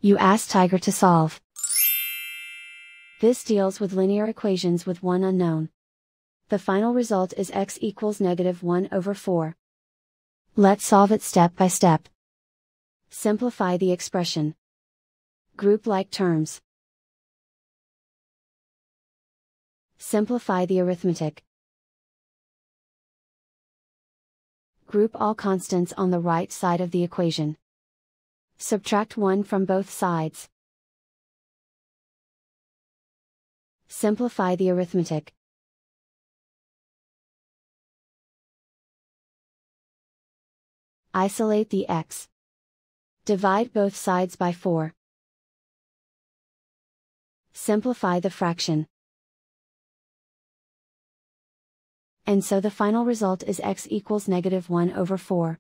You ask Tiger to solve. This deals with linear equations with one unknown. The final result is x equals -1/4. Let's solve it step by step. Simplify the expression. Group like terms. Simplify the arithmetic. Group all constants on the right side of the equation. Subtract 1 from both sides. Simplify the arithmetic. Isolate the x. Divide both sides by 4. Simplify the fraction. And so the final result is x equals -1/4.